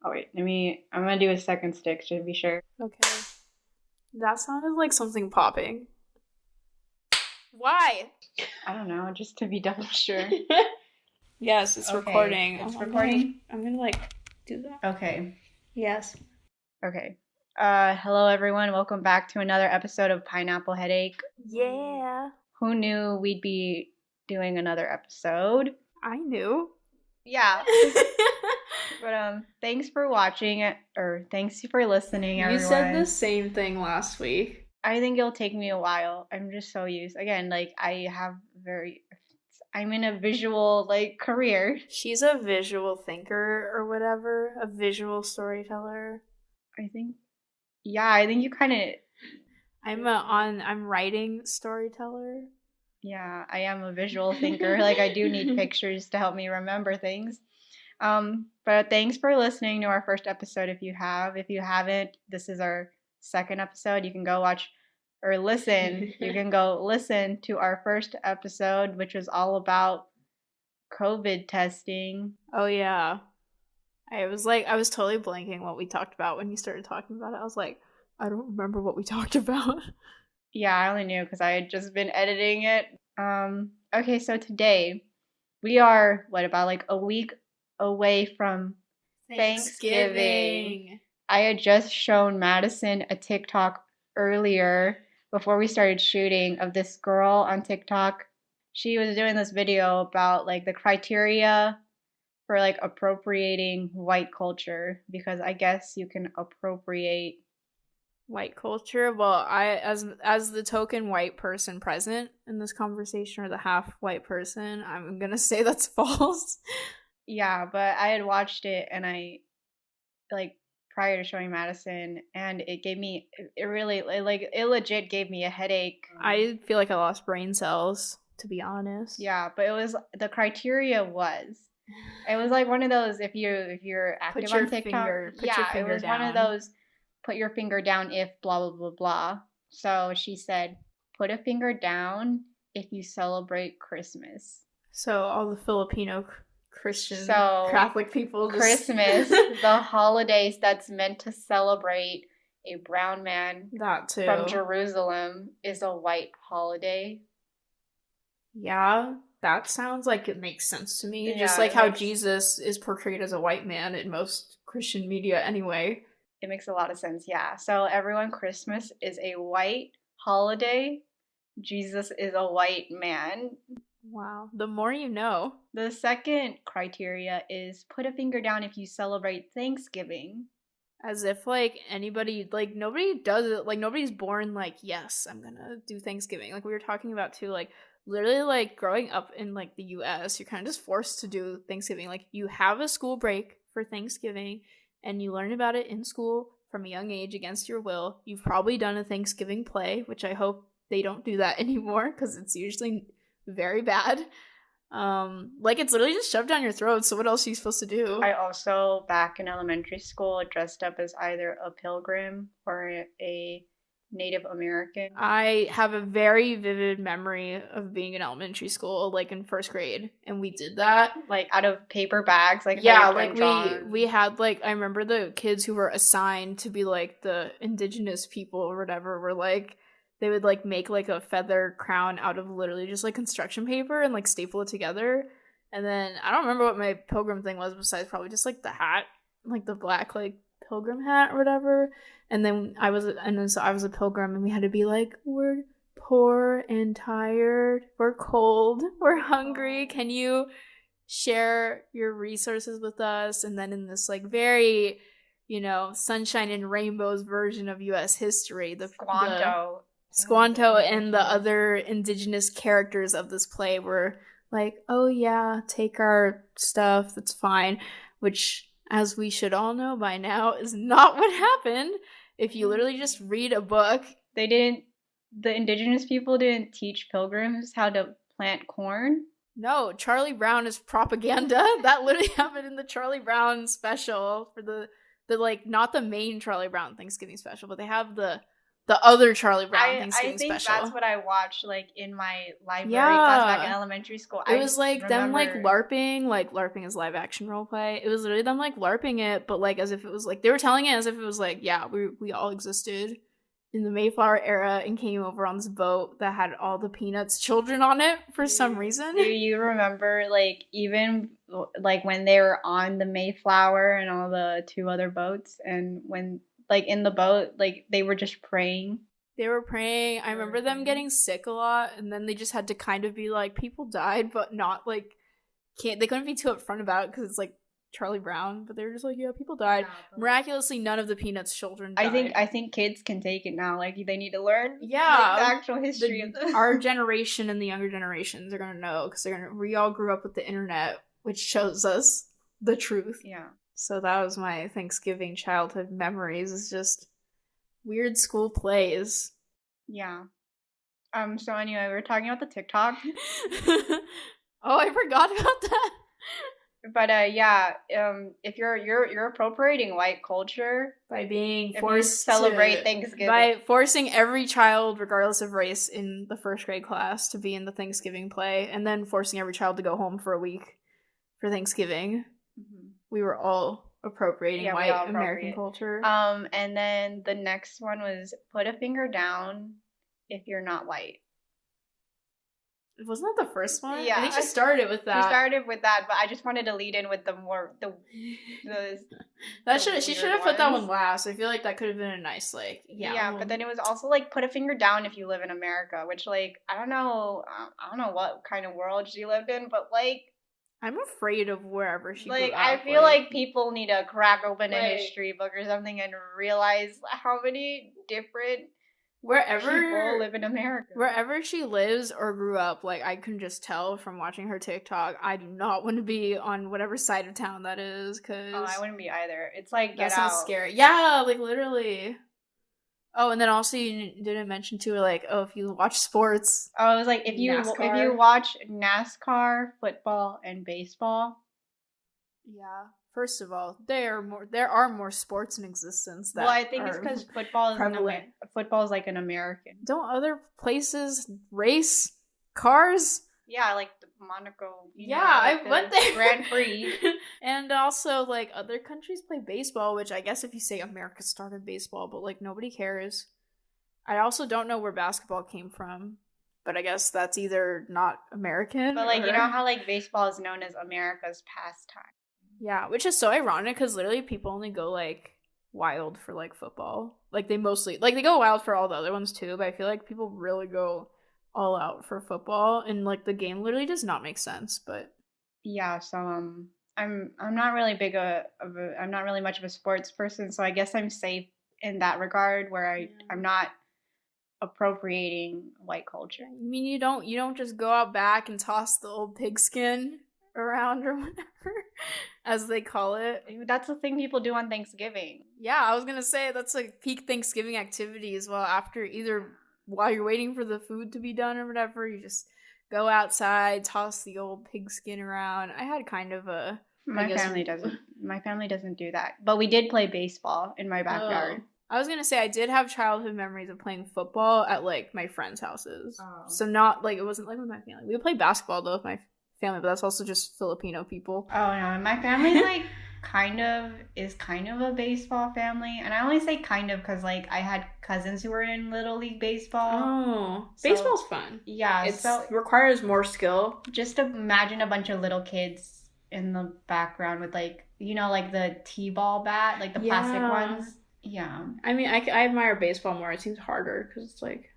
Oh wait, I'm gonna do a second stick to be sure. Okay. That sounded like something popping. Why? I don't know, just to be double sure. Yes, it's Okay, recording. it's I'm recording. gonna like do that. Okay, Yes. okay. Hello everyone. Welcome back to another episode of Pineapple Headache. Yeah. Who knew we'd be doing another episode? I knew. Yeah. But thanks for watching it, or thanks for listening, You said the everyone. same thing last week. I think it'll take me a while. I'm just so used. Again, like I'm in a visual like career. She's a visual thinker or whatever, a visual storyteller. I think yeah, I think you kind of I'm writing storyteller. yeah, I am a visual thinker. Like I do need pictures to help me remember things. But thanks for listening to our first episode if you have. If you haven't, this is our second episode. You can go watch or listen. You can go listen to our first episode, which was all about COVID testing. Oh yeah. I was totally blanking what we talked about when you started talking about it. I was like, I don't remember what we talked about. Yeah, I only knew because I had just been editing it. Okay, so today we are what about like a week away from Thanksgiving. I had just shown Madison a TikTok earlier before we started shooting of this girl on TikTok. She was doing this video about like the criteria for like appropriating white culture because I guess you can appropriate White culture. Well, I as the token white person present in this conversation, or the half white person, I'm gonna say that's false. yeah, but I had watched it and I like prior to showing Madison and it gave me it really it legit gave me a headache. I feel like I lost brain cells, to be honest. Yeah, but it was the criteria was it was like one of those if you're active on TikTok. Put your Yeah, it finger was one of down. those put your finger down if blah blah blah blah. So she said, put a finger down if you celebrate Christmas. So all the Filipino Christian So Catholic people just Christmas, the holidays that's meant to celebrate a brown man that too. from Jerusalem is a white holiday. Yeah, that sounds like it makes sense to me. Yeah, Just like it how makes- Jesus is portrayed as a white man in most Christian media anyway. It makes a lot of sense, yeah. So everyone, Christmas is a white holiday. Jesus is a white man. Wow. The more you know. The second criteria is put a finger down if you celebrate Thanksgiving. As if like anybody, like nobody does it, like nobody's born like, yes, I'm gonna do Thanksgiving. Like we were talking about too, like literally like growing up in like the US, you're kind of just forced to do Thanksgiving. Like you have a school break for Thanksgiving and you learn about it in school from a young age against your will. You've probably done a Thanksgiving play, which I hope they don't do that anymore because it's usually very bad. Like it's literally just shoved down your throat, so what else are you supposed to do? I also, back in elementary school, dressed up as either a pilgrim or a Native American. I have a very vivid memory of being in elementary school, like in first grade, and we did that. Like out of paper bags, like yeah, like we had like I remember the kids who were assigned to be like the indigenous people or whatever were like they would like make like a feather crown out of literally just like construction paper and like staple it together. And then I don't remember what my pilgrim thing was besides probably just like the hat, like the black like pilgrim hat or whatever. And then I was a pilgrim and we had to be like, we're poor and tired, we're cold, we're hungry. Can you share your resources with us? And then in this like very, sunshine and rainbows version of US history, the Squanto and the other indigenous characters of this play were like, oh yeah, take our stuff, that's fine. Which, as we should all know by now, is not what happened. If you literally just read a book. The indigenous people didn't teach pilgrims how to plant corn. No, Charlie Brown is propaganda. That literally happened in the Charlie Brown special for the like, not the main Charlie Brown Thanksgiving special, but they have the The other Charlie Brown I Thanksgiving think special. that's what I watched like in my library class back in Yeah. elementary school. It I was like them like remember- LARPing, like LARPing is live action role play. It was literally them like LARPing it, but like as if it was like they were telling it as if it was like, yeah, we all existed in the Mayflower era and came over on this boat that had all the Peanuts children on it for some reason. Do you remember like even like when they were on the Mayflower and all the two other boats, and when like in the boat like they were just praying? They were praying. I remember them getting sick a lot, and then they just had to kind of be like, people died, but not like they couldn't be too upfront about it because it's like Charlie Brown, but they were just like, yeah, people died. Miraculously, none of the Peanuts children died. I think kids can take it now. Like they need to learn, Yeah, like, the actual history of this. Our generation and the younger generations are gonna know because we all grew up with the internet, which shows us the truth. Yeah. So that was my Thanksgiving childhood memories. Is just weird school plays. Yeah. So anyway, we were talking about the TikTok. Oh, I forgot about that. But yeah, if you're appropriating white culture By being if you forced celebrate to, Thanksgiving. by forcing every child, regardless of race, in the first grade class to be in the Thanksgiving play, and then forcing every child to go home for a week for Thanksgiving. Mhm. We were all appropriating Yeah, we white all American appropriate. culture. And then the next one was put a finger down if you're not white. Wasn't that the first one? Yeah. I think she started with that. We started with that, but I just wanted to lead in with the She should weird have put that ones. one last. I feel like that could have been a nice like yeah. But then it was also like put a finger down if you live in America, which like I don't know what kind of world she lived in, but like I'm afraid of wherever she like grew I up, feel like people need to crack open a like- history book or something and realize how many different people wherever live in America. Wherever she lives or grew up, like I can just tell from watching her TikTok, I do not want to be on whatever side of town that is, because Oh, I wouldn't be either. It's like that Get sounds Out. scary. Yeah, like literally. Oh, and then also you didn't mention too, like, oh, if you watch sports, Oh, it was like if you NASCAR. watch NASCAR, football, and baseball. yeah. First of all, there are more sports in existence. That Well, I think it's are because football is prevalent. football is like an American. Don't other places race cars? Yeah, like the Monaco. Yeah, I the went there. Grand Prix. And also, like, other countries play baseball, which I guess if you say America started baseball, but, like, nobody cares. I also don't know where basketball came from, but I guess that's either not American But like you or- know how like baseball is known as America's pastime. Yeah, which is so ironic because literally people only go, like, wild for, like, football. Like, they mostly... Like, they go wild for all the other ones, too, but I feel like people really go all out for football, and, like, the game literally does not make sense, but... Yeah, so I'm not really I'm not really much of a sports person, so I guess I'm safe in that regard where I'm not appropriating white culture. You mean you don't just go out back and toss the old pigskin around or whatever, as they call it? That's the thing people do on Thanksgiving. Yeah, I was gonna say that's like peak Thanksgiving activity as well. After either while you're waiting for the food to be done or whatever, you just go outside, toss the old pigskin around. I had kind of a My family doesn't do that, but we did play baseball in my backyard. I was gonna say I did have childhood memories of playing football at like my friends' houses. Oh. So not like it wasn't like with my family. We would play basketball though with my family, but that's also just Filipino people. Oh no, my family like kind of a baseball family, and I only say kind of because like I had cousins who were in Little League baseball. Oh, So- baseball's fun. Yeah, It so requires more skill. just imagine a bunch of little kids in the background with like like the t-ball bat, like the plastic Yeah. ones. Yeah. I mean, I admire baseball more. It seems harder because it's like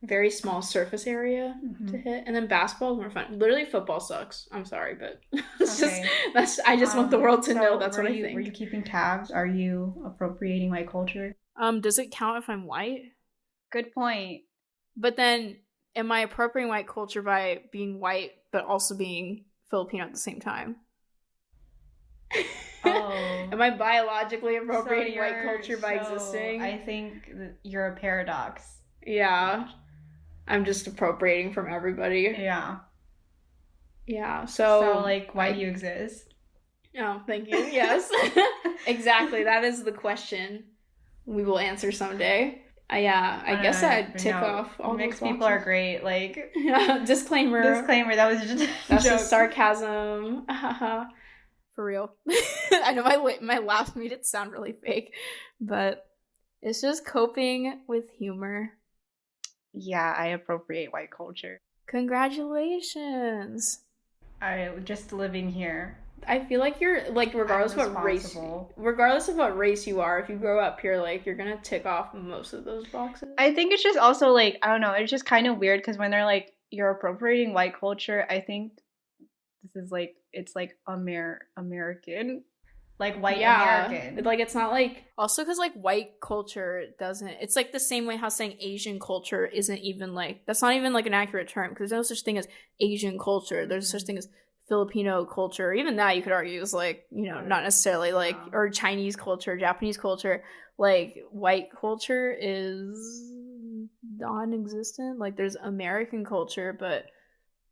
very small surface area to hit, and then basketball is more fun. Literally, football sucks. I'm sorry, but it's Okay. I just want the world to So know that's were what I you- think. Were you keeping tabs? Are you appropriating white culture? Does it count if I'm white? Good point. But then, am I appropriating white culture by being white but also being Filipino at the same time? Oh. Am I biologically So appropriating white you're- culture by so existing? I think you're a paradox. Yeah. I'm just appropriating from everybody. Yeah. Yeah, So like, why do you exist? Oh, thank you. Yes. Exactly. That is the question we will answer someday. Yeah, I guess I'd tick off all mixed those people are boxes. great. Like, Disclaimer. that was just That's just sarcasm. For real. I know my laugh made it sound really fake, but it's just coping with humor. Yeah, I appropriate white culture. Congratulations. I just living here. I feel like you're like regardless of what race you are, if you grow up here, like you're gonna tick off most of those boxes. I think it's just also like, I don't know, it's just kind of weird because when they're like you're appropriating white culture, I think this is like it's like American, like white American. Like it's not like also because like white culture doesn't. It's like the same way how saying Asian culture isn't even like that's not even like an accurate term because there's no such thing as Asian culture. There's such thing as Filipino culture. Even that you could argue is like, you know, not necessarily like or Chinese culture, Japanese culture. Like white culture is non-existent. Like there's American culture, but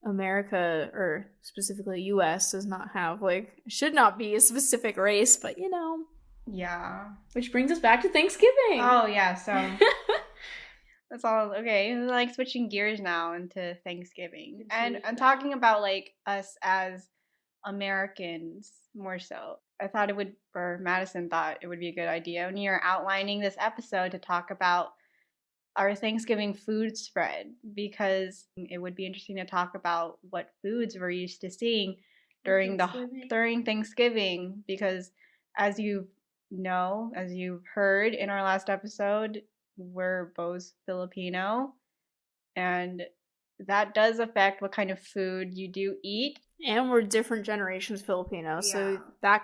America or specifically US does not have like should not be a specific race, but you know. Yeah. Which brings us back to Thanksgiving. Oh yeah, so that's all. Okay, like switching gears now into Thanksgiving. And I'm talking about like us as Americans more so. I thought it would, or Madison thought it would be a good idea when you're outlining this episode to talk about our Thanksgiving food spread because it would be interesting to talk about what foods we're used to seeing during Thanksgiving because as you know, as you've heard in our last episode, we're both Filipino and that does affect what kind of food you do eat. And we're different generations Filipino, so that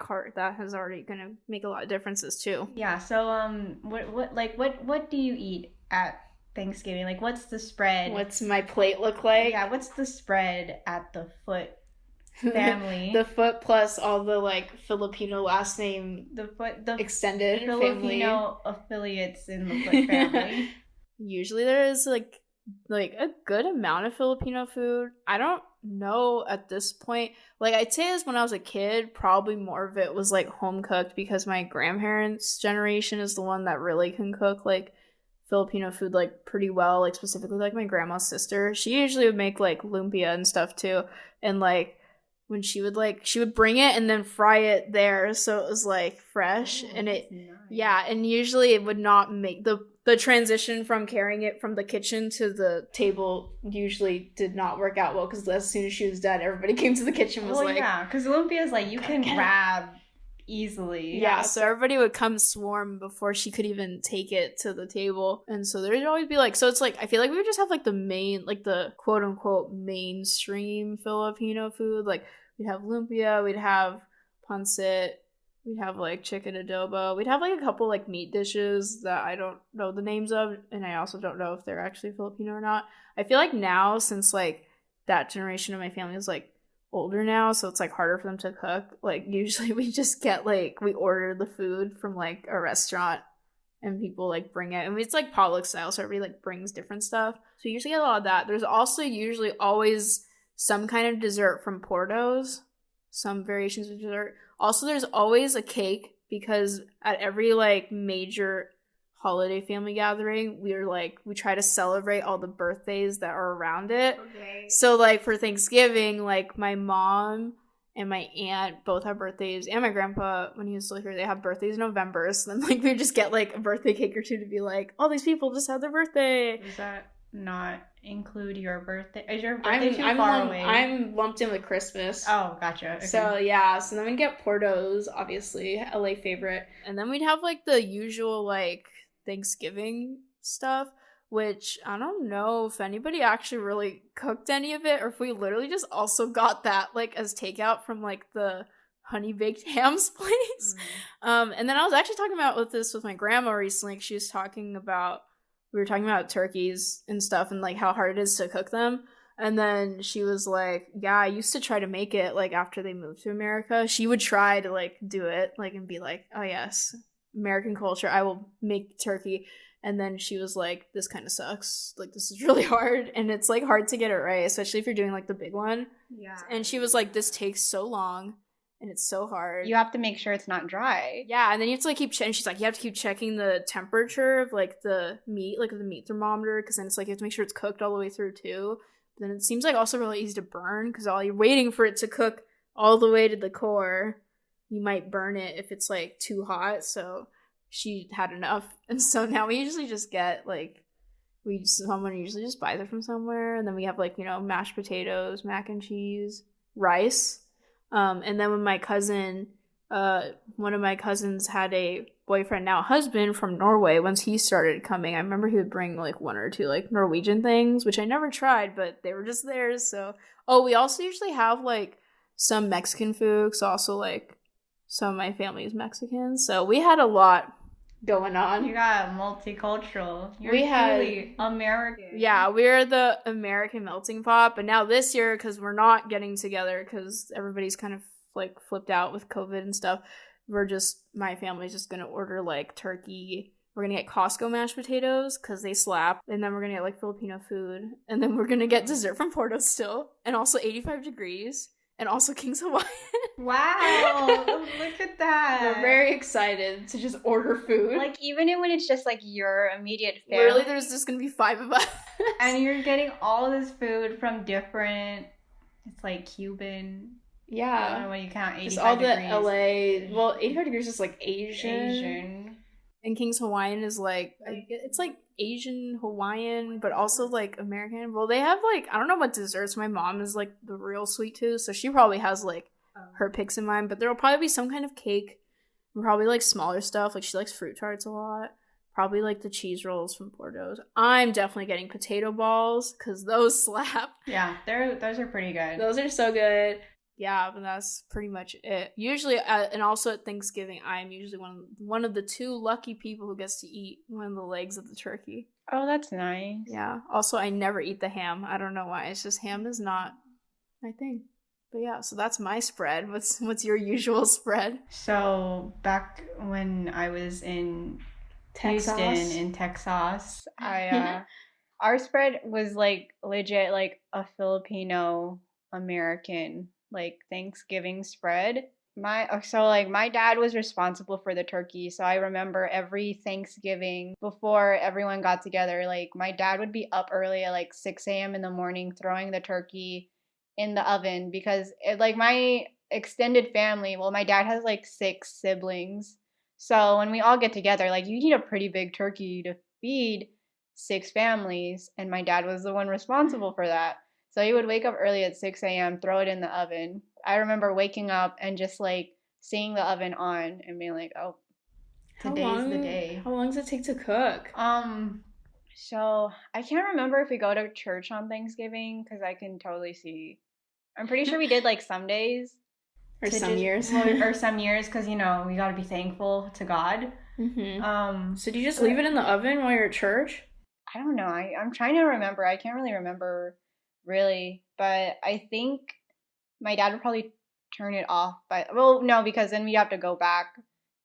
has already gonna make a lot of differences too. Yeah. So what do you eat at Thanksgiving? Like, what's the spread? What's my plate look like? Yeah. What's the spread at the Foot family? The Foot plus all the like Filipino last name, the extended Filipino family. Affiliates in the Foot family. Usually there is like a good amount of Filipino food. I don't know at this point. Like I'd say as when I was a kid, probably more of it was like home cooked because my grandparents' generation is the one that really can cook like Filipino food like pretty well. Like specifically like my grandma's sister. She usually would make like lumpia and stuff too. And like when she would bring it and then fry it there so it was like fresh and it nice. And usually it would not make the transition from carrying it from the kitchen to the table usually did not work out well because as soon as she was done, everybody came to the kitchen because lumpia is like you can grab easily. Yeah, so everybody would come swarm before she could even take it to the table. And so there'd always be like, so it's like, I feel like we would just have like the main, like the quote unquote mainstream Filipino food. Like we'd have lumpia, we'd have pancit, we'd have like chicken adobo. We'd have like a couple like meat dishes that I don't know the names of. And I also don't know if they're actually Filipino or not. I feel like now since like that generation of my family is like older now, so it's like harder for them to cook. Like usually we just get like we order the food from like a restaurant and people like bring it. I mean it's like potluck style, so everybody like brings different stuff. So we usually get a lot of that. There's also usually always some kind of dessert from Porto's, some variations of dessert. Also there's always a cake because at every like major holiday family gathering we try to celebrate all the birthdays that are around it. Okay. So like for Thanksgiving, like my mom and my aunt both have birthdays, and my grandpa when he was still here, they have birthdays in November. So then like we just get like a birthday cake or two to be like, all these people just had their birthday. Does that not include your birthday? Is your birthday too far away? I'm lumped in with Christmas. Oh, gotcha. Okay. So yeah, so then we'd get Porto's, obviously, LA favorite. And then we'd have like the usual like Thanksgiving stuff, which I don't know if anybody actually really cooked any of it or if we literally just also got that like as takeout from like the Honey Baked Hams place. And then I was actually talking about with my grandma recently. She was talking about, we were talking about turkeys and stuff and like how hard it is to cook them. And then she was like, yeah, I used to try to make it like after they moved to America. She would try to like do it like and be like, oh yes, American culture, I will make turkey. And then she was like, this kind of sucks, like this is really hard and it's like hard to get it right, especially if you're doing like the big one. Yeah. And she was like, this takes so long and it's so hard. You have to make sure it's not dry. Yeah, and then you have to like keep checking. She's like, you have to keep checking the temperature of like the meat, like the meat thermometer, because then it's like you have to make sure it's cooked all the way through too. But then it seems like also really easy to burn because all you're waiting for it to cook all the way to the core. You might burn it if it's like too hot. So she had enough, and so now we usually just get like someone usually just buys it from somewhere, and then we have like, you know, mashed potatoes, mac and cheese, rice. And then when my cousin, one of my cousins had a boyfriend, now husband, from Norway, once he started coming, I remember he would bring like one or two like Norwegian things, which I never tried, but they were just theirs. So, we also usually have like some Mexican food, because also like some of my family is Mexican. So we had a lot going on. You got multicultural. You're We had- truly American. Yeah, we're the American melting pot, but now this year, because we're not getting together because everybody's kind of like flipped out with COVID and stuff, my family's just gonna order like turkey. We're gonna get Costco mashed potatoes because they slap, and then we're gonna get like Filipino food, and then we're gonna get dessert from Porto still, and also 85 degrees, and also King's Hawaiian. Wow, look at that. We're very excited to just order food. like even when it's just like your immediate family. Literally, there's just gonna be 5 of us. And you're getting all this food from different. It's like Cuban. I don't know Yeah. when you count 85 Just all the degrees. LA. Well, 85 degrees is like Asian. Asian. And King's Hawaiian is like, it's like Asian Hawaiian, but also like American. Well, they have like, I don't know what desserts. My mom is like the real sweet tooth, so she probably has like her picks in mind. But there will probably be some kind of cake, and probably like smaller stuff. Like she likes fruit tarts a lot. Probably like the cheese rolls from Porto's. I'm definitely getting potato balls because those slap. Yeah, those are pretty good. Those are so good. Yeah, but that's pretty much it. Usually, and also at Thanksgiving, I'm usually one of the 2 lucky people who gets to eat one of the legs of the turkey. Oh, that's nice. Yeah. Also, I never eat the ham. I don't know why. It's just ham is not my thing. But yeah, so that's my spread. What's your usual spread? So back when I was in Houston in Texas, our spread was like legit like a Filipino American like Thanksgiving spread. My dad was responsible for the turkey, so I remember every Thanksgiving before everyone got together, like my dad would be up early at like 6 a.m. in the morning throwing the turkey in the oven because like my extended family, well, my dad has like 6 siblings. So when we all get together, like you need a pretty big turkey to feed 6 families, and my dad was the one responsible for that. So he would wake up early at 6 a.m., throw it in the oven. I remember waking up and just like seeing the oven on and being like, oh, today's the day. How long does it take to cook? So I can't remember if we go to church on Thanksgiving because I can totally see. I'm pretty sure we did like some days. Or some years. Or some years because, you know, we got to be thankful to God. Mm-hmm. So do you just leave it in the oven while you're at church? I don't know. I'm trying to remember. I can't really remember really. But I think my dad would probably turn it off. Well, no, because then we have to go back.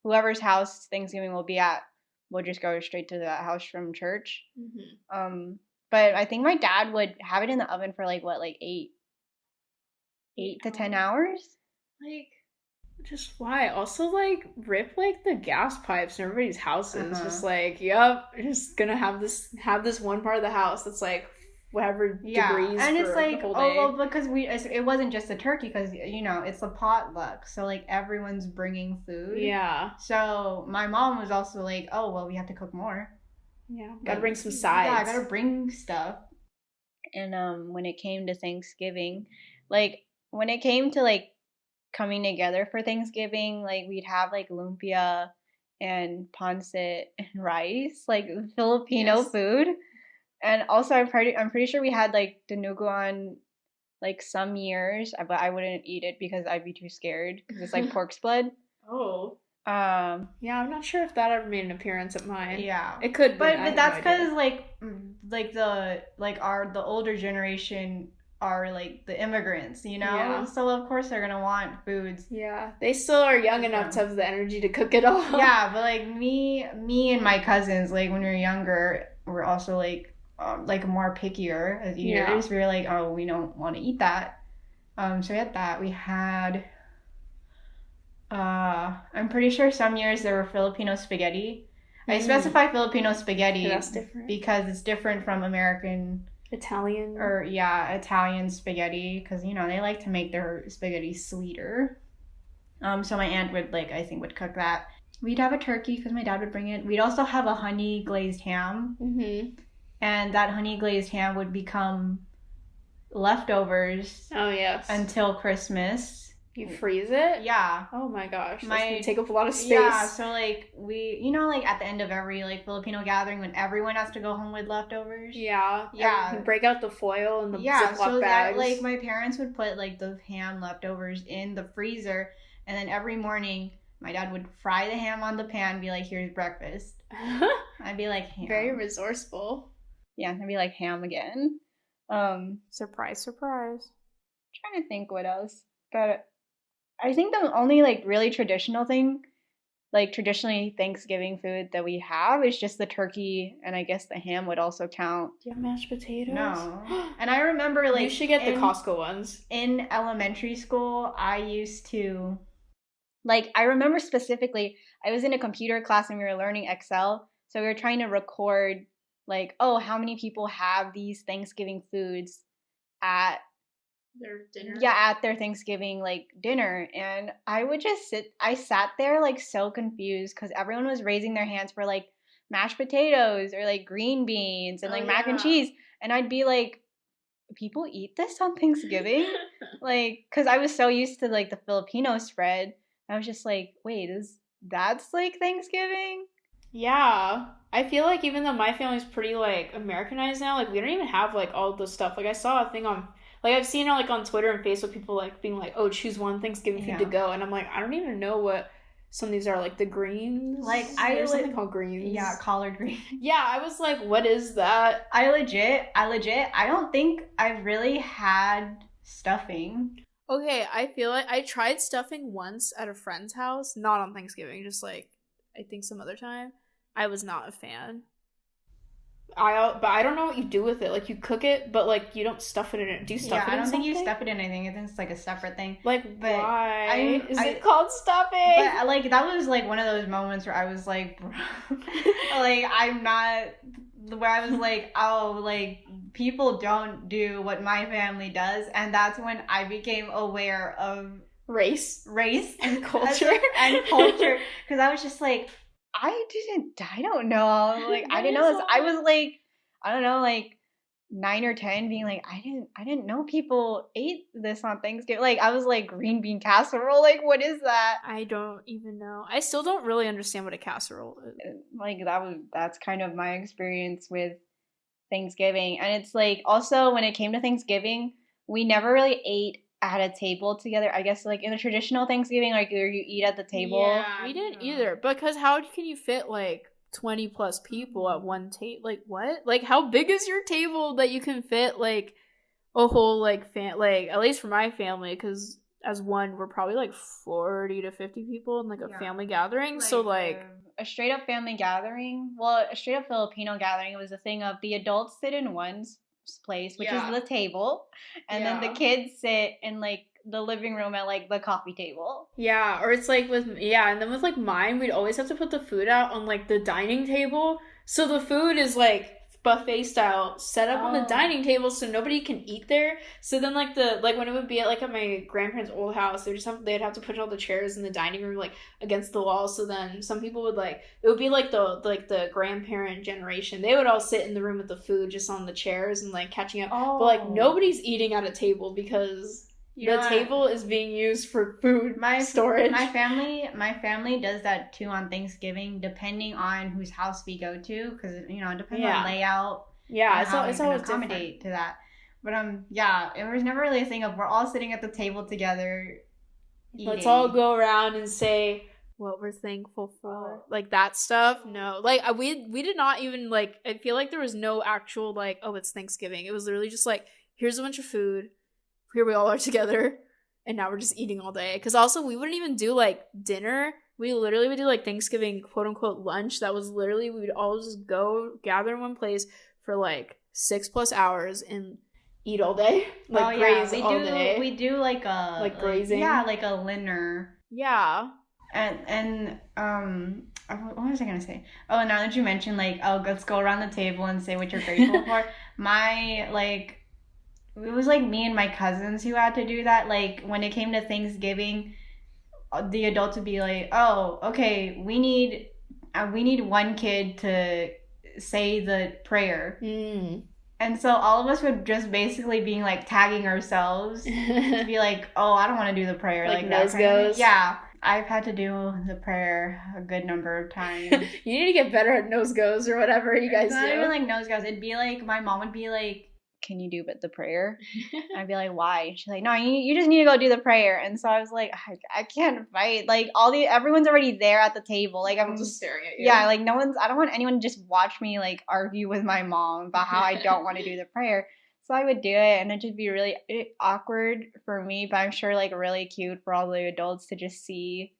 Whoever's house Thanksgiving will be at, we'll just go straight to that house from church. Mm-hmm. But I think my dad would have it in the oven for like 8 to 10 hours. Like, just why? Also, like, rip like the gas pipes in everybody's houses. Just like, yep, just gonna have this one part of the house that's like whatever degrees. And for it's like, the whole day. well, because it wasn't just a turkey, because you know it's a potluck, so like everyone's bringing food. Yeah. So my mom was also like, oh well, we have to cook more. Yeah, gotta bring some sides. Yeah, I gotta bring stuff. And when it came to Thanksgiving, like when it came to like coming together for Thanksgiving, like we'd have like lumpia and pancit and rice, like Filipino food. And also I'm pretty sure we had like dinuguan like some years, but I wouldn't eat it because I'd be too scared because it's like pork's blood. Oh. Yeah, I'm not sure if that ever made an appearance at mine. Yeah. It could, but that's because the older generation are like the immigrants, you know? Yeah. So of course they're gonna want foods. Yeah. They still are young enough to have the energy to cook it all. Yeah, but like me and my cousins, like when we were younger, we're also like more pickier as eaters. Yeah. We were like, oh, we don't want to eat that. So we had that. We had I'm pretty sure some years there were Filipino spaghetti. I Mm. specify Filipino spaghetti That's different. because it's different from American Italian. or Italian spaghetti because you know they like to make their spaghetti sweeter. So my aunt would would cook that. We'd have a turkey because my dad would bring it. We'd also have a honey glazed ham, and that honey glazed ham would become leftovers Oh yes. until Christmas. You freeze it? Yeah. Oh my gosh. That's My- gonna take up a lot of space. Yeah, so like we, you know, like at the end of every like Filipino gathering when everyone has to go home with leftovers. Yeah. Yeah. You break out the foil and the Yeah, Ziploc so bags. that like my parents would put like the ham leftovers in the freezer, and then every morning my dad would fry the ham on the pan, be like, "Here's breakfast." I'd be like, "Ham." Very resourceful. Yeah, I'd be like ham again. Surprise, surprise. Trying to think what else, but I think the only like really traditional thing, like traditionally Thanksgiving food that we have is just the turkey, and I guess the ham would also count. Do you have mashed potatoes? No. And I remember like you should get the in- Costco ones. in elementary school, I used to, like, I remember specifically, I was in a computer class and we were learning Excel. So we were trying to record, like, oh, how many people have these Thanksgiving foods at, Their dinner. at their Thanksgiving, like, dinner. And I would just I sat there, like, so confused because everyone was raising their hands for, like, mashed potatoes or, like, green beans and, like, mac and cheese. And I'd be like, people eat this on Thanksgiving? Like, because I was so used to like the Filipino spread, I was just like, wait, that's like Thanksgiving? Yeah. I feel like even though my family's pretty like Americanized now, like we don't even have like all the stuff. Like I saw a thing on like I've seen it like on Twitter and Facebook, people like being like, oh, choose one Thanksgiving food to go, and I'm like, I don't even know what some of these are, like the greens. Like, there's something called greens. Yeah, collard green. Yeah, I was like, what is that? I legit, I don't think I've really had stuffing. Okay, I feel like I tried stuffing once at a friend's house, not on Thanksgiving, just like I think some other time. I was not a fan. But I don't know what you do with it. Like you cook it, but like you don't stuff it in it. Do you stuff it in I don't think you something? stuff it in anything. I think it's like a separate thing. Like But why is I- it called stuffing? But like that was like one of those moments where I was like, like I'm not. Where I was like, oh, like people don't do what my family does, and that's when I became aware of race and culture. because I was just like, I don't know, like I didn't know this. I was like, I don't know, like 9 or 10, being like, I didn't know people ate this on Thanksgiving. Like I was like, green bean casserole, like what is that? I don't even know. I still don't really understand what a casserole is. Like that's kind of my experience with Thanksgiving. And it's like also when it came to Thanksgiving, we never really ate at a table together. I guess like in a traditional Thanksgiving, like where you eat at the table. We didn't either, because how can you fit like 20 plus people at one table? Like what? Like how big is your table that you can fit like a whole like like at least for my family, because as one we're probably like 40 to 50 people in like a family gathering. So like a straight up family gathering, well, a straight up Filipino gathering, it was a thing of the adults sit in one place, which is the table, and then the kids sit in like the living room at like the coffee table. Yeah, or it's like with and then with like mine, we'd always have to put the food out on like the dining table. So the food is like buffet style set up on the dining table so nobody can eat there. So then like when it would be at my grandparents' old house, they'd have to put all the chairs in the dining room like against the wall. So then some people would it would be like the grandparent generation. They would all sit in the room with the food just on the chairs and like catching up. But like nobody's eating at a table because the table is being used for food storage. My family does that too on Thanksgiving, depending on whose house we go to, because it depends on layout. Yeah, it's always accommodate to that. But it was never really a thing of we're all sitting at the table together. Eating. Let's all go around and say what we're thankful for, like that stuff. No, like we did not even like. I feel like there was no actual like, oh, it's Thanksgiving. It was literally just like, here's a bunch of food. Here we all are together, and now we're just eating all day. Because also, we wouldn't even do, like, dinner. We literally would do, like, Thanksgiving quote-unquote lunch. That was literally, we would all just go gather in one place for, like, 6+ hours and eat all day. Graze all day. We do, like, a... Like, grazing. Like a dinner. Yeah. What was I gonna say? Oh, now that you mentioned like, oh, let's go around the table and say what you're grateful for. My like, it was like me and my cousins who had to do that. Like when it came to Thanksgiving, the adults would be like, oh, okay, we need one kid to say the prayer. And so all of us would just basically be like tagging ourselves to be like, oh, I don't want to do the prayer. Like that nose goes? Yeah. I've had to do the prayer a good number of times. You need to get better at nose goes or whatever you guys It's do. not even like nose goes. It'd be like, my mom would be like, can you do the prayer? I'd be like, why? She's like, no, you just need to go do the prayer. And so I was like, I can't fight. Like everyone's already there at the table. Like I'm just staring at you. Yeah, like I don't want anyone to just watch me like argue with my mom about how I don't want to do the prayer. So I would do it, and it'd just be really awkward for me, but I'm sure like really cute for all the adults to just see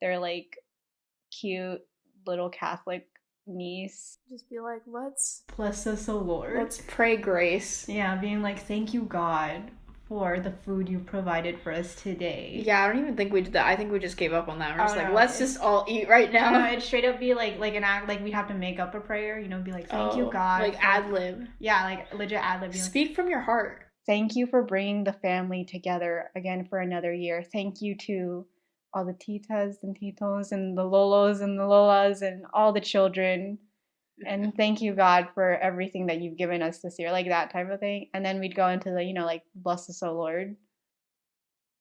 their like cute little Catholic niece. Just be like, let's bless us, O Lord. Let's pray grace. Yeah, being like, thank you, God, for the food you provided for us today. Yeah, I don't even think we did that. I think we just gave up on that. We're just like, let's just all eat right now. No, it'd straight up be like an act, like we'd have to make up a prayer, you know, be like, thank you, God. Like ad lib. Yeah, like legit ad lib. Speak from your heart. Thank you for bringing the family together again for another year. Thank you to all the titas and titos and the lolos and the lolas and all the children. And thank you, God, for everything that you've given us this year, like that type of thing. And then we'd go into the, like, bless us, O Lord.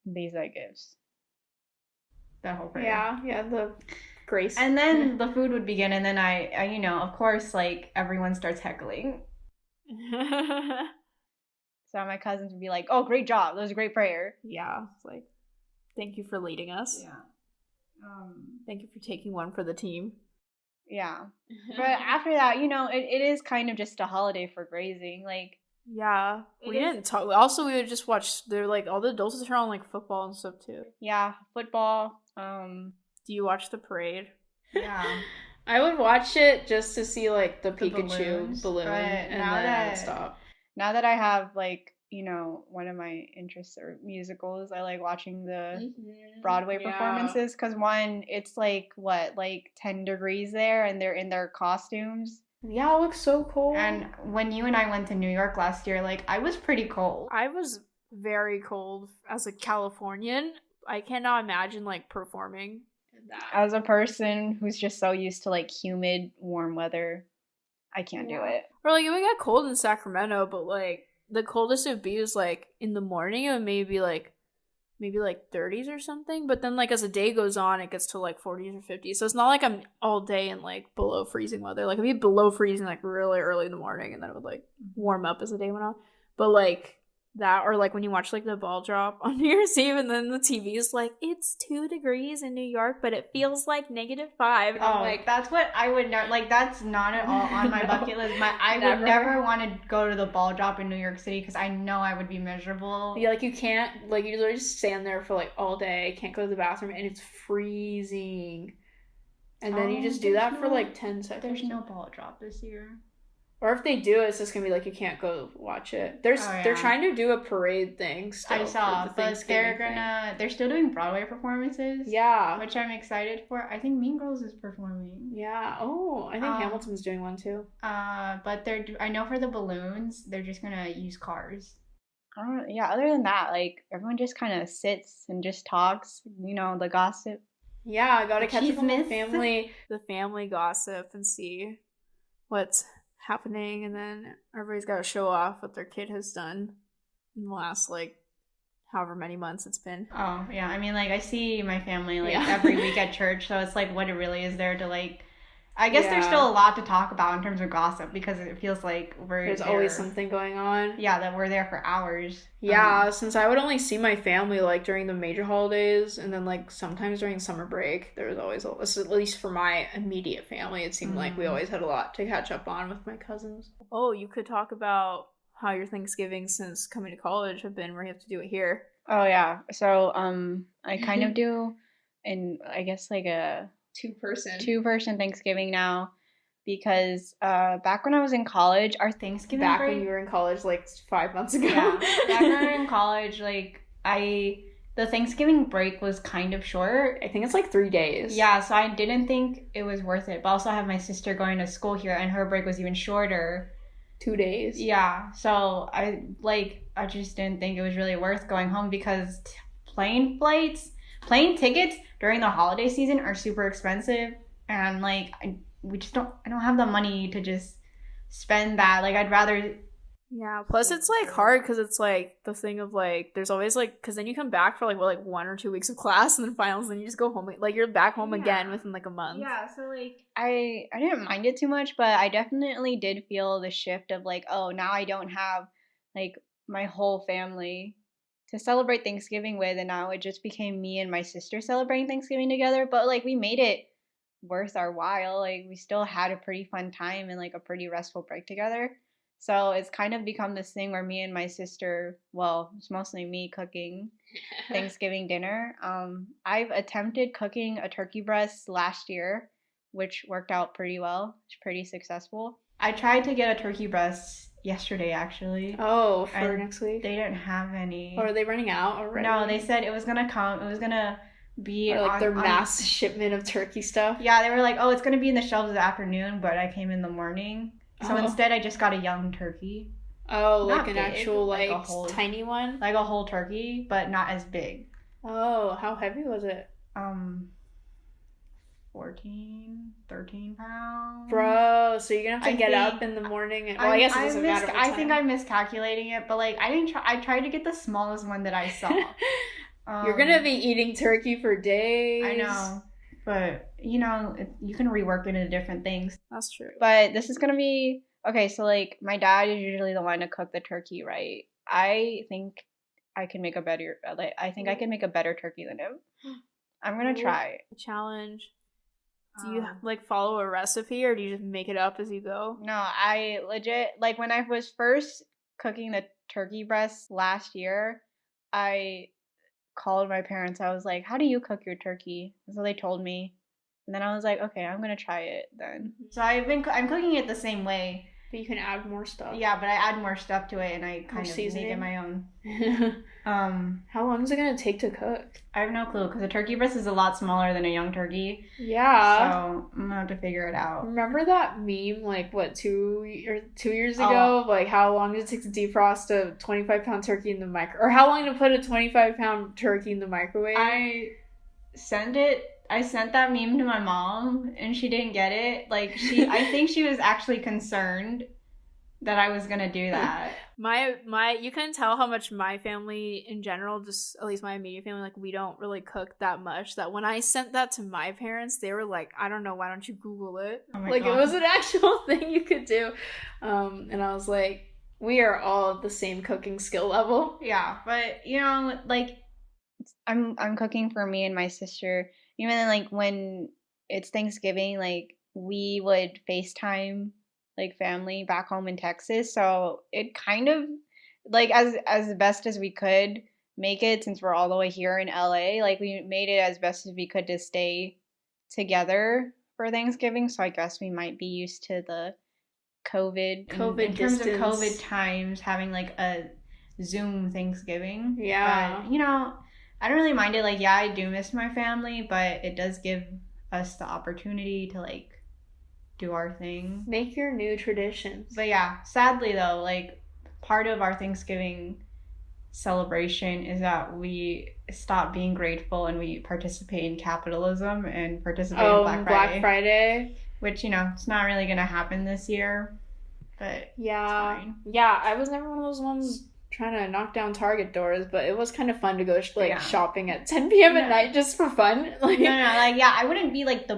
These are gifts. That whole prayer. Yeah, the grace. And then the food would begin, and then I of course, like, everyone starts heckling. So my cousins would be like, oh, great job. That was a great prayer. Yeah, it's like, thank you for leading us. Yeah. Thank you for taking one for the team. Yeah. But after that, it is kind of just a holiday for grazing. Like, yeah. We didn't talk. Also, we would just watch, they're like, all the adults are on like football and stuff too. Yeah, football. Do you watch the parade? Yeah. I would watch it just to see like the Pikachu balloon and then I would stop. Now that I have like, one of my interests are musicals, I like watching the Broadway performances because one, it's like 10 degrees there and they're in their costumes. Yeah, it looks so cold. And when you and I went to New York last year, like I was pretty cold. I was very cold as a Californian. I cannot imagine like performing that. As a person who's just so used to like humid, warm weather, I can't do it. Or like it would get cold in Sacramento, but like the coldest it would be was like in the morning it would maybe like 30s or something, but then like as the day goes on it gets to like 40s or 50s, so it's not like I'm all day in like below freezing weather. Like it'd be below freezing like really early in the morning and then it would like warm up as the day went on. But like that, or like when you watch like the ball drop on New Year's Eve and then the TV is like, it's 2 degrees in New York but it feels like -5, and I'm like, that's what I would know. Like that's not at all on my bucket list. I would never want to go to the ball drop in New York City because I know I would be miserable. Yeah, like you can't, like you literally just stand there for like all day, can't go to the bathroom, and it's freezing, and then you just do that for like 10 seconds. There's no ball drop this year. Or if they do, it's just gonna be like you can't go watch it. They're trying to do a parade thing still. I saw, but they're still doing Broadway performances. Yeah, which I'm excited for. I think Mean Girls is performing. Yeah. Oh, I think Hamilton's doing one too. But I know for the balloons, they're just gonna use cars. I don't know. Yeah. Other than that, like everyone just kind of sits and just talks. The gossip. Yeah, I gotta catch up on the family gossip and see what's happening, and then everybody's got to show off what their kid has done in the last like however many months it's been. Oh yeah, I mean like I see my family like every week at church, so it's like what it really is there to like, I guess there's still a lot to talk about in terms of gossip because it feels like there's always something going on. Yeah, that we're there for hours. Yeah, since I would only see my family like during the major holidays and then like sometimes during summer break, there was always at least for my immediate family, it seemed like we always had a lot to catch up on with my cousins. Oh, you could talk about how your Thanksgiving since coming to college have been, where you have to do it here. Oh yeah, so I kind of do, and I guess like a two-person Thanksgiving now, because back when I was in college, our Thanksgiving when you were in college like 5 months ago. Yeah, back when I was in college, like the the Thanksgiving break was kind of short. I think it's like 3 days. Yeah, so I didn't think it was worth it. But also I have my sister going to school here, and her break was even shorter. 2 days. Yeah, so I just didn't think it was really worth going home because plane tickets during the holiday season are super expensive, and like I don't have the money to just spend that. Like I'd rather. Yeah, plus it's like hard because it's like the thing of like there's always like because then you come back for like 1 or 2 weeks of class and then finals, and then you just go home, like you're back home again within like a month. Yeah, so like I didn't mind it too much, but I definitely did feel the shift of like, oh, now I don't have like my whole family to celebrate Thanksgiving with, and now it just became me and my sister celebrating Thanksgiving together. But like we made it worth our while. Like we still had a pretty fun time and like a pretty restful break together. So it's kind of become this thing where me and my sister, well, it's mostly me cooking Thanksgiving dinner. I've attempted cooking a turkey breast last year, which worked out pretty well. It's pretty successful. I tried to get a turkey breast yesterday, actually. Oh, for next week? They didn't have any. Or are they running out already? No, they said it was going to come. It was going to be or like their mass shipment of turkey stuff. Yeah, they were like, oh, it's going to be in the shelves this afternoon, but I came in the morning. So instead, I just got a young turkey. Oh, not like an big, actual, like a whole, tiny one? Like a whole turkey, but not as big. Oh, how heavy was it? 14, 13 pounds. Bro, so you're gonna have to get up in the morning and I guess it doesn't matter what time. I think I'm miscalculating it, but like I tried to get the smallest one that I saw. You're gonna be eating turkey for days. I know. But, you know, you can rework it into different things. That's true. But this is going to be... Okay, so, like, my dad is usually the one to cook the turkey, right? I think I can make a better... I think I can make a better turkey than him. I'm going to try. Challenge. Do you, like, follow a recipe, or do you just make it up as you go? No, I legit... Like, when I was first cooking the turkey breast last year, I called my parents. I was like, how do you cook your turkey? And so they told me, and then I was like, okay, I'm gonna try it then. So I'm cooking it the same way, but you can add more stuff. Yeah, but I add more stuff to it, and I kind of make it my own. How long is it gonna take to cook? I have no clue, because a turkey breast is a lot smaller than a young turkey. Yeah. So I'm gonna have to figure it out. Remember that meme, like, what, 2 years ago? Like, how long does it take to defrost a 25-pound turkey in the microwave? Or how long to put a 25-pound turkey in the microwave? I sent that meme to my mom, and she didn't get it. Like, I think she was actually concerned that I was gonna do that. You can tell how much my family in general, just at least my immediate family, like, we don't really cook that much, that when I sent that to my parents, they were like, I don't know, why don't you Google it? Oh my like God. It was an actual thing you could do. And I was like, we are all at the same cooking skill level. Yeah, but you know, like, I'm cooking for me and my sister. Even then, like, when it's Thanksgiving, like, we would FaceTime, like, family back home in Texas. So it kind of, like, as best as we could make it, since we're all the way here in LA, like, we made it as best as we could to stay together for Thanksgiving. So I guess we might be used to the COVID in terms of COVID times, having, like, a Zoom Thanksgiving. Yeah. But, you know, I don't really mind it. Like, yeah, I do miss my family, but it does give us the opportunity to, like, do our thing. Make your new traditions. But yeah, sadly though, like, part of our Thanksgiving celebration is that we stop being grateful and we participate in capitalism and participate in Black Friday. Which, you know, it's not really going to happen this year. But yeah. It's fine. Yeah, I was never one of those ones trying to knock down Target doors, but it was kind of fun to go shopping at 10 p.m. at night just for fun. Like, no, like, yeah, I wouldn't be like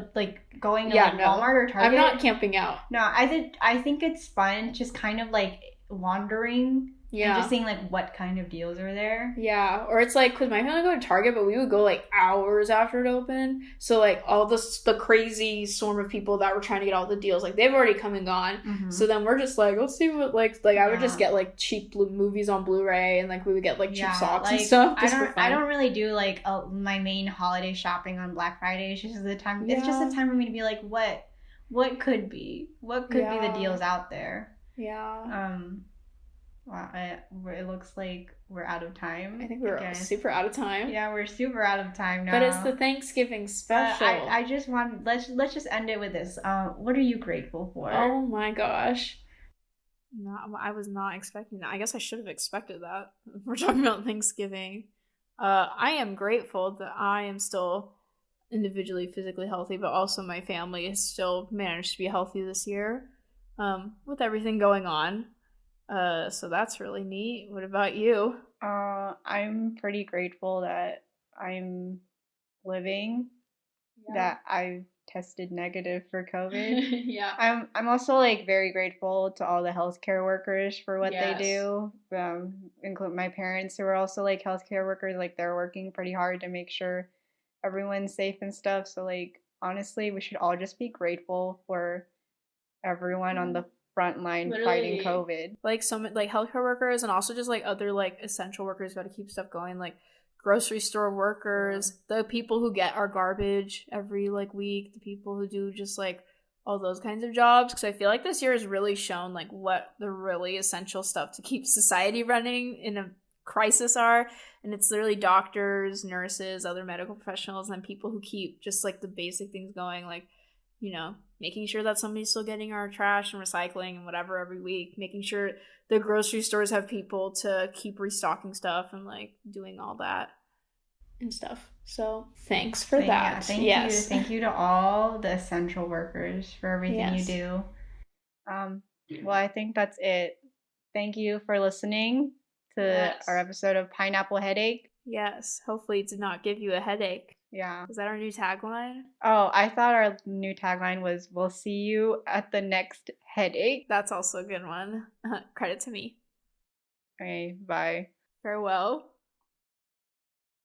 going to Walmart or Target. I'm not camping out. No, I think it's fun just kind of like wandering. Yeah. And just seeing, like, what kind of deals are there. Yeah. Or it's, like, because my family would go to Target, but we would go, like, hours after it opened. So, like, all the crazy swarm of people that were trying to get all the deals, like, they've already come and gone. Mm-hmm. So then we're just, like, let's see what, like I would just get, like, cheap movies on Blu-ray, and, like, we would get, like, cheap socks and stuff. I don't really do, like, my main holiday shopping on Black Friday. It's just the time. Yeah. It's just a time for me to be like, what could be? What could be the deals out there? Yeah. Wow, it looks like we're out of time. I think we're super out of time. Yeah, we're super out of time now. But it's the Thanksgiving special. I just want let's just end it with this. What are you grateful for? Oh my gosh. No, I was not expecting that. I guess I should have expected that. We're talking about Thanksgiving. I am grateful that I am still individually physically healthy, but also my family has still managed to be healthy this year, with everything going on. So that's really neat. What about you? I'm pretty grateful that I'm living, that I've tested negative for COVID. Yeah. I'm also like very grateful to all the healthcare workers for what they Yes. do. Include my parents who are also like healthcare workers. Like they're working pretty hard to make sure everyone's safe and stuff. So like honestly, we should all just be grateful for everyone on the front line fighting Literally. COVID. Like like healthcare workers and also just like other like essential workers got to keep stuff going, like grocery store workers, the people who get our garbage every like week, the people who do just like all those kinds of jobs, because I feel like this year has really shown like what the really essential stuff to keep society running in a crisis are. And it's literally doctors, nurses, other medical professionals, and people who keep just like the basic things going, like, you know, making sure that somebody's still getting our trash and recycling and whatever every week, making sure the grocery stores have people to keep restocking stuff and like doing all that and stuff. So thanks for that. Yeah, thank you to all the essential workers for everything you do. Well, I think that's it. Thank you for listening to our episode of Pineapple Headache. Yes, hopefully it did not give you a headache. Yeah. Is that our new tagline? Oh, I thought our new tagline was, "We'll see you at the next headache." That's also a good one. Credit to me. Okay, bye. Farewell.